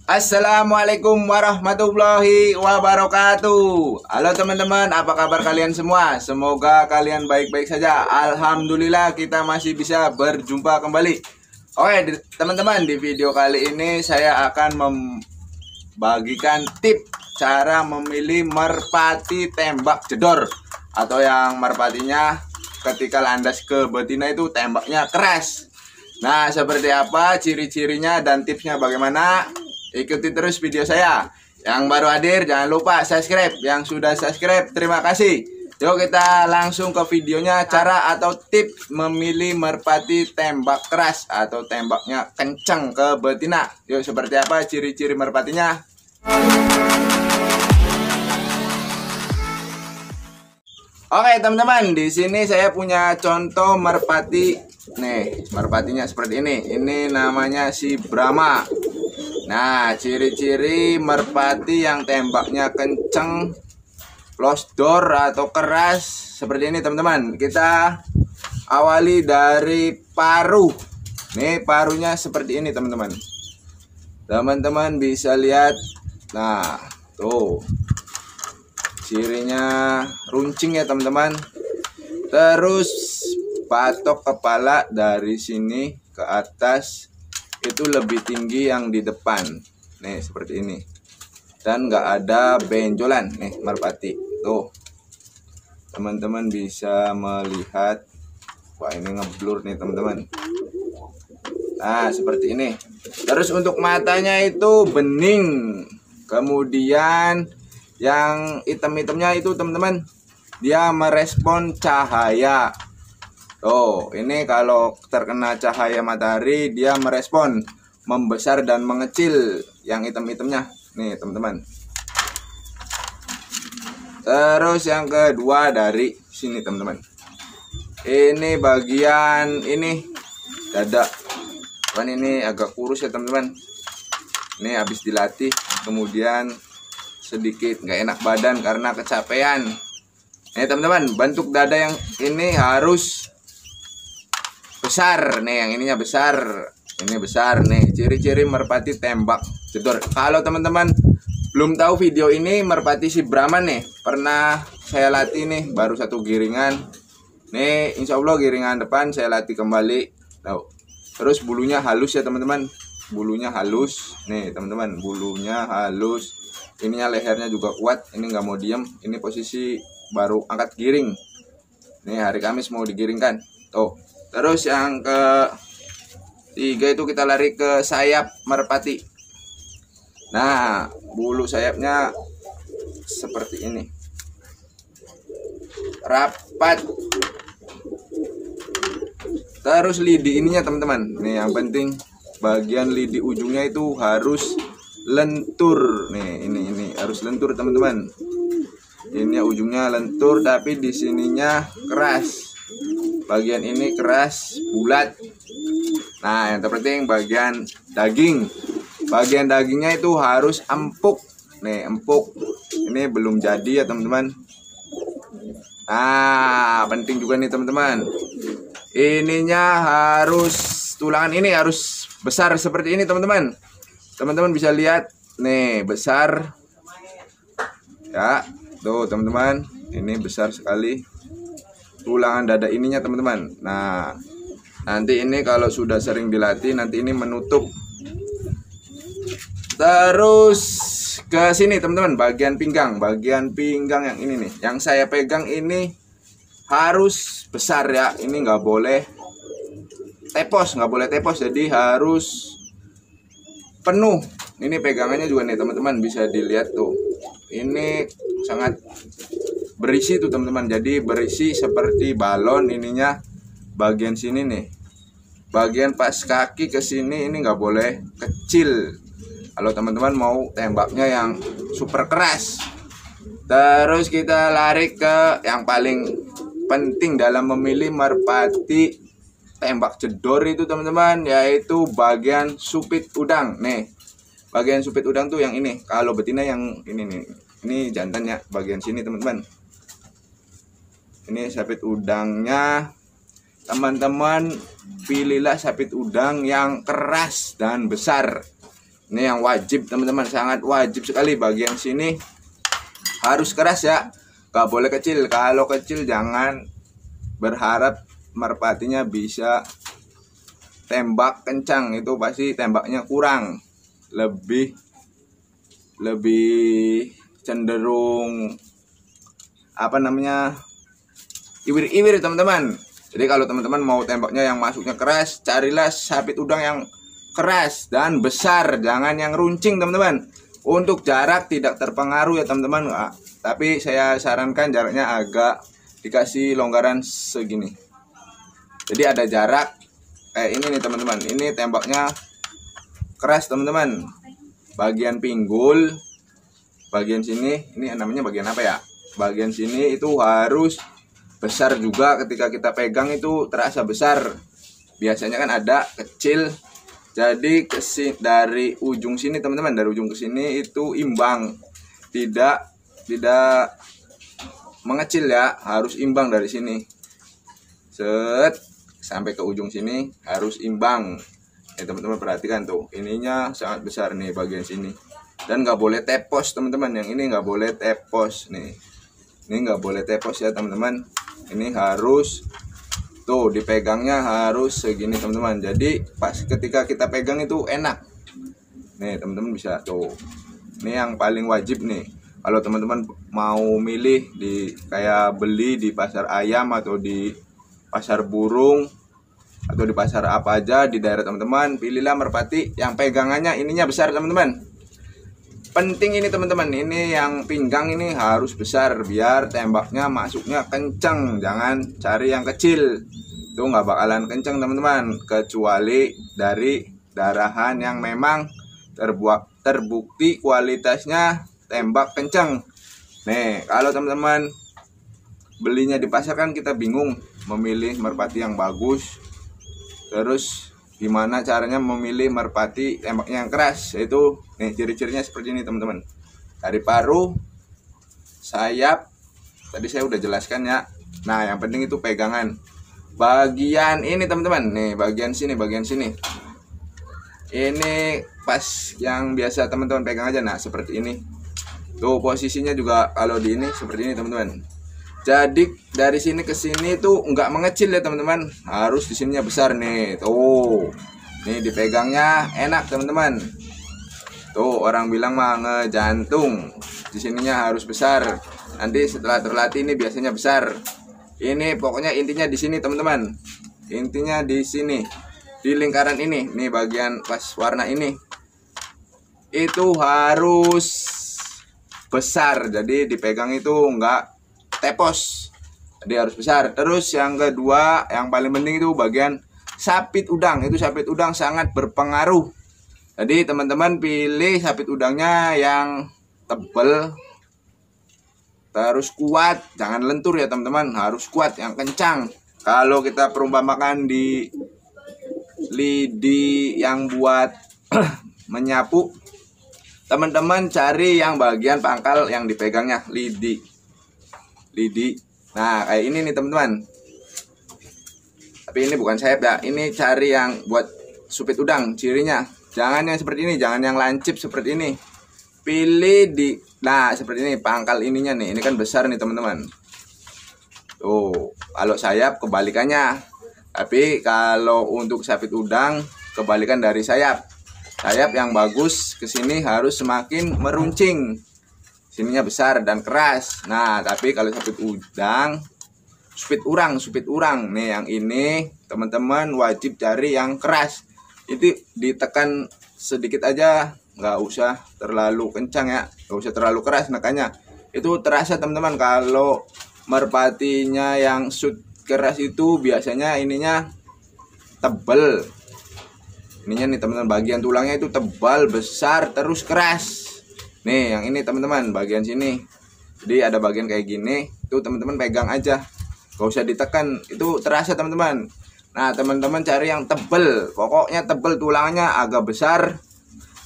Assalamualaikum warahmatullahi wabarakatuh. Halo teman-teman, apa kabar kalian semua? Semoga kalian baik-baik saja. Alhamdulillah kita masih bisa berjumpa kembali. Oke teman-teman, di video kali ini saya akan membagikan tip cara memilih merpati tembak jedor, atau yang merpatinya ketika landas ke betina itu tembaknya keras. Nah, seperti apa ciri-cirinya dan tipsnya bagaimana? Ikuti terus video saya. Yang baru hadir jangan lupa subscribe. Yang sudah subscribe terima kasih. Yuk kita langsung ke videonya, cara atau tips memilih merpati tembak keras atau tembaknya kencang ke betina. Yuk, seperti apa ciri-ciri merpatinya? Oke teman-teman, di sini saya punya contoh merpati. Nih, merpatinya seperti ini. Ini namanya si Brahma. Nah, ciri-ciri merpati yang tembaknya kenceng, close door atau keras seperti ini teman-teman. Kita awali dari paruh. Nih, paruhnya seperti ini teman-teman. Teman-teman bisa lihat. Nah, tuh. Cirinya runcing ya teman-teman. Terus patok kepala dari sini ke atas itu lebih tinggi yang di depan. Nih seperti ini. Dan nggak ada benjolan nih merpati. Tuh. Teman-teman bisa melihat. Wah, ini ngeblur nih teman-teman. Nah, seperti ini. Terus untuk matanya itu bening. Kemudian yang hitam-hitamnya itu teman-teman, dia merespon cahaya. Tuh, ini kalau terkena cahaya matahari dia merespon, membesar dan mengecil yang hitam-hitamnya. Nih teman-teman. Terus yang kedua dari sini teman-teman. Ini bagian ini dada. Kan ini agak kurus ya teman-teman. Ini habis dilatih, kemudian sedikit nggak enak badan karena kecapean. Nih teman-teman, bentuk dada yang ini harus besar. Nih yang ininya besar, ini besar. Nih ciri-ciri merpati tembak jedor. Kalau teman-teman belum tahu video ini, merpati si Brahma nih pernah saya latih nih, baru satu giringan. Nih insya Allah giringan depan saya latih kembali. Tuh. Terus bulunya halus ya teman-teman, bulunya halus. Nih teman-teman, bulunya halus. Ininya lehernya juga kuat, ini nggak mau diem. Ini posisi baru angkat giring. Nih hari Kamis mau digiringkan. Tuh. Terus yang ketiga itu kita lari ke sayap merpati. Nah, bulu sayapnya seperti ini. Rapat. Terus lidi ininya teman-teman. Nih yang penting bagian lidi ujungnya itu harus lentur. Nih ini harus lentur teman-teman. Ini ujungnya lentur tapi di sininya keras. Bagian ini keras, bulat. Nah, yang terpenting bagian daging. Bagian dagingnya itu harus empuk. Nih, empuk. Ini belum jadi ya, teman-teman. Nah, penting juga nih, teman-teman. Ininya harus, tulangan ini harus besar seperti ini, teman-teman. Teman-teman bisa lihat. Nih, besar. Ya, tuh, teman-teman. Ini besar sekali. Tulangan dada ininya teman-teman. Nah, nanti ini kalau sudah sering dilatih nanti ini menutup. Terus ke sini teman-teman, bagian pinggang yang ini nih, yang saya pegang ini harus besar ya. Ini nggak boleh tepos, jadi harus penuh. Ini pegangannya juga nih teman-teman, bisa dilihat tuh. Ini sangat berisi tuh teman-teman, jadi berisi seperti balon. Ininya bagian sini nih, bagian pas kaki ke sini ini nggak boleh kecil kalau teman-teman mau tembaknya yang super keras. Terus kita lari ke yang paling penting dalam memilih merpati tembak jedor itu teman-teman, yaitu bagian supit udang. Nih bagian supit udang tuh yang ini, kalau betina yang ini nih, ini jantannya bagian sini teman-teman. Ini sapit udangnya. Teman-teman pilihlah sapit udang yang keras dan besar. Ini yang wajib teman-teman, sangat wajib sekali. Bagian sini harus keras ya, gak boleh kecil. Kalau kecil jangan berharap merpatinya bisa tembak kencang, itu pasti tembaknya kurang. Lebih cenderung apa namanya, iwir-iwir teman-teman. Jadi kalau teman-teman mau tembaknya yang masuknya keras, carilah sapit udang yang keras dan besar, jangan yang runcing teman-teman. Untuk jarak tidak terpengaruh ya teman-teman, tapi saya sarankan jaraknya agak dikasih longgaran segini. Jadi ada jarak kayak ini nih teman-teman. Ini tembaknya keras teman-teman. Bagian pinggul, bagian sini, ini namanya bagian apa ya? Bagian sini itu harus besar juga, ketika kita pegang itu terasa besar. Biasanya kan ada kecil. Jadi dari ujung sini teman-teman, dari ujung ke sini itu imbang, tidak mengecil ya, harus imbang dari sini. Set sampai ke ujung sini harus imbang. Ya teman-teman perhatikan tuh, ininya sangat besar nih bagian sini. Dan nggak boleh tepos teman-teman, yang ini nggak boleh tepos nih. Ini nggak boleh tepos ya teman-teman. Ini harus tuh dipegangnya harus segini teman-teman. Jadi pas ketika kita pegang itu enak. Nih teman-teman bisa tuh. Ini yang paling wajib nih. Kalau teman-teman mau milih di kayak beli di pasar ayam atau di pasar burung atau di pasar apa aja di daerah teman-teman, pilihlah merpati yang pegangannya ininya besar teman-teman. Penting ini teman-teman, ini yang pinggang ini harus besar biar tembaknya masuknya kenceng. Jangan cari yang kecil, itu nggak bakalan kenceng teman-teman, kecuali dari darahan yang memang terbukti kualitasnya tembak kenceng. Nih kalau teman-teman belinya di pasar kan kita bingung memilih merpati yang bagus. Terus gimana caranya memilih merpati tembaknya yang keras? Yaitu nih ciri-cirinya seperti ini teman-teman. Dari paruh, sayap, tadi saya udah jelaskan ya. Nah yang penting itu pegangan. Bagian ini teman-teman, nih bagian sini. Ini pas yang biasa teman-teman pegang aja. Nah seperti ini. Tuh posisinya juga kalau di ini seperti ini teman-teman. Jadi dari sini ke sini tuh nggak mengecil ya teman-teman, harus di sininya besar nih. Tuh, nih dipegangnya enak teman-teman. Tuh orang bilang mah ngejantung, di sininya harus besar. Nanti setelah terlatih ini biasanya besar. Ini pokoknya intinya di sini teman-teman. Intinya di sini, di lingkaran ini, nih bagian pas warna ini, itu harus besar. Jadi dipegang itu nggak tepos, jadi harus besar. Terus yang kedua yang paling penting itu bagian sapit udang. Itu sapit udang sangat berpengaruh. Jadi teman-teman pilih sapit udangnya yang tebal, terus kuat, jangan lentur ya teman-teman, harus kuat, yang kencang. Kalau kita perumpamakan di lidi yang buat menyapu, teman-teman cari yang bagian pangkal yang dipegangnya lidi. Nah kayak ini nih teman-teman, tapi ini bukan sayap ya, ini cari yang buat supit udang. Cirinya jangan yang seperti ini, jangan yang lancip seperti ini. Pilih di, nah seperti ini pangkal ininya nih, ini kan besar nih teman-teman. Tuh kalau sayap kebalikannya, tapi kalau untuk sapit udang kebalikan dari sayap. Sayap yang bagus kesini harus semakin meruncing, sininya besar dan keras. Nah tapi kalau sapit udang, supit urang nih yang ini teman-teman wajib cari yang keras. Itu ditekan sedikit aja, nggak usah terlalu kencang ya, nggak usah terlalu keras nekannya. Itu terasa teman-teman. Kalau merpatinya yang shoot keras itu biasanya ininya tebel. Ininya nih teman-teman, bagian tulangnya itu tebal, besar, terus keras. Nih yang ini teman-teman bagian sini. Jadi ada bagian kayak gini, itu teman-teman pegang aja, gak usah ditekan, itu terasa teman-teman. Nah teman-teman cari yang tebel, pokoknya tebel, tulangnya agak besar,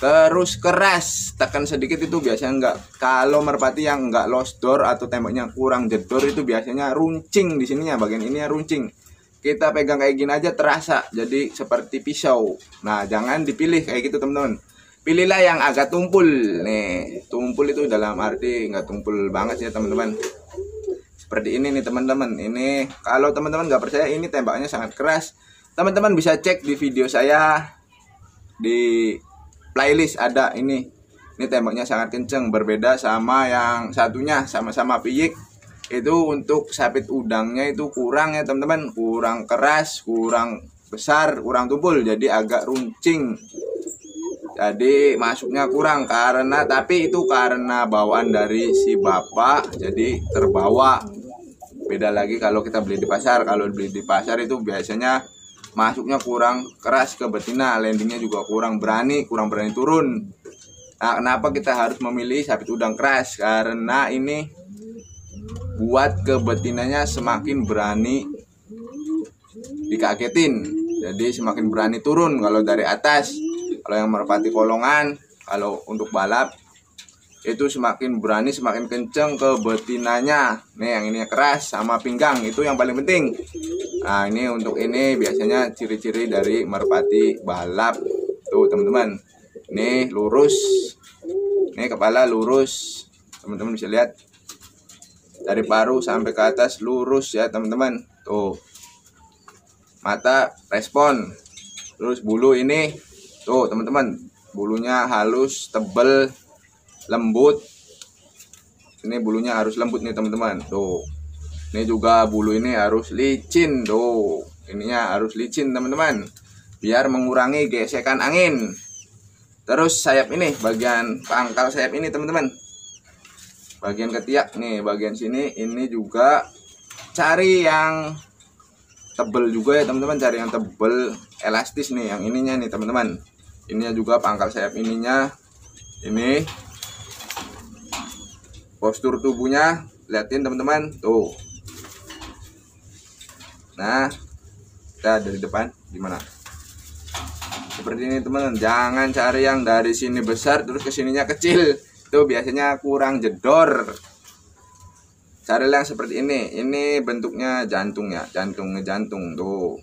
terus keras. Tekan sedikit itu biasanya enggak. Kalau merpati yang enggak lost door atau tembaknya kurang jedor itu biasanya runcing di sininya, bagian ininya runcing. Kita pegang kayak gini aja terasa, jadi seperti pisau. Nah jangan dipilih kayak gitu teman-teman. pilihlah yang agak tumpul. Nih, tumpul itu dalam arti nggak tumpul banget ya teman-teman. Seperti ini nih teman-teman. Ini kalau teman-teman nggak percaya, ini tembaknya sangat keras. Teman-teman bisa cek di video saya, di playlist ada ini. Ini tembaknya sangat kenceng, berbeda sama yang satunya, sama-sama piyik. Itu untuk sapit udangnya itu kurang ya teman-teman, kurang keras, kurang besar, kurang tumpul, jadi agak runcing. Jadi masuknya kurang tapi itu karena bawaan dari si bapak, jadi terbawa. Beda lagi kalau kita beli di pasar. Kalau beli di pasar itu biasanya masuknya kurang keras ke betina, landingnya juga kurang berani turun. Nah, kenapa kita harus memilih sapit udang keras? Karena ini buat ke betinanya semakin berani dikagetin, jadi semakin berani turun kalau dari atas. Kalau yang merpati kolongan, kalau untuk balap itu semakin berani, semakin kenceng ke betinanya. Nih yang ini keras sama pinggang, itu yang paling penting. Nah ini untuk ini biasanya ciri-ciri dari merpati balap. Tuh teman-teman, ini lurus, ini kepala lurus, teman-teman bisa lihat dari paru sampai ke atas lurus ya teman-teman. Tuh mata respon, terus bulu ini tuh teman-teman, bulunya halus, tebel, lembut. Ini bulunya harus lembut nih teman-teman. Tuh ini juga bulu ini harus licin. Tuh ininya harus licin teman-teman, biar mengurangi gesekan angin. Terus sayap ini, bagian pangkal sayap ini teman-teman, bagian ketiak nih, bagian sini ini juga cari yang tebel juga ya teman-teman, cari yang tebel, elastis nih, yang ininya nih teman-teman. Ininya juga pangkal sayap ininya, ini postur tubuhnya, liatin teman-teman tuh. Nah kita dari depan gimana, seperti ini teman-teman. Jangan cari yang dari sini besar terus kesininya kecil, itu biasanya kurang jedor. Carilah yang seperti ini bentuknya jantung ya, ngejantung tuh.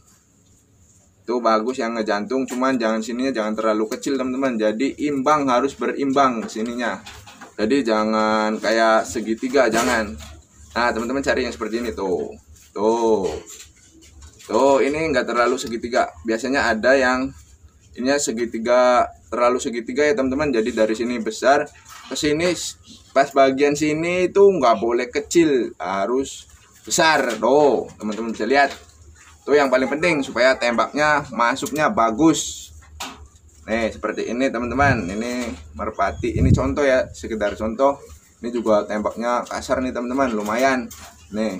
Itu bagus yang ngejantung, cuman jangan sininya jangan terlalu kecil teman-teman. Jadi imbang, harus berimbang sininya. Jadi jangan kayak segitiga, jangan. Nah teman-teman cari yang seperti ini tuh. Tuh ini enggak terlalu segitiga. Biasanya ada yang ini segitiga, terlalu segitiga ya teman-teman. Jadi dari sini besar ke sini, pas bagian sini itu nggak boleh kecil, harus besar. Tuh teman-teman bisa lihat. Tuh yang paling penting supaya tembaknya masuknya bagus. Nih seperti ini teman-teman. Ini merpati, ini contoh ya, sekedar contoh. Ini juga tembaknya kasar nih teman-teman, lumayan. Nih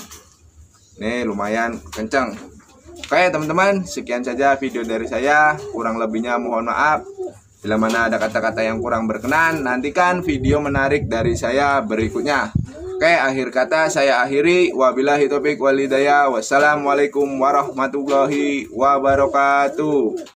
lumayan kencang. Oke teman-teman, sekian saja video dari saya. Kurang lebihnya mohon maaf. Bila mana ada kata-kata yang kurang berkenan, nantikan video menarik dari saya berikutnya. Oke, akhir kata saya akhiri. Wabillahi taufiq wal hidayah. Wassalamualaikum warahmatullahi wabarakatuh.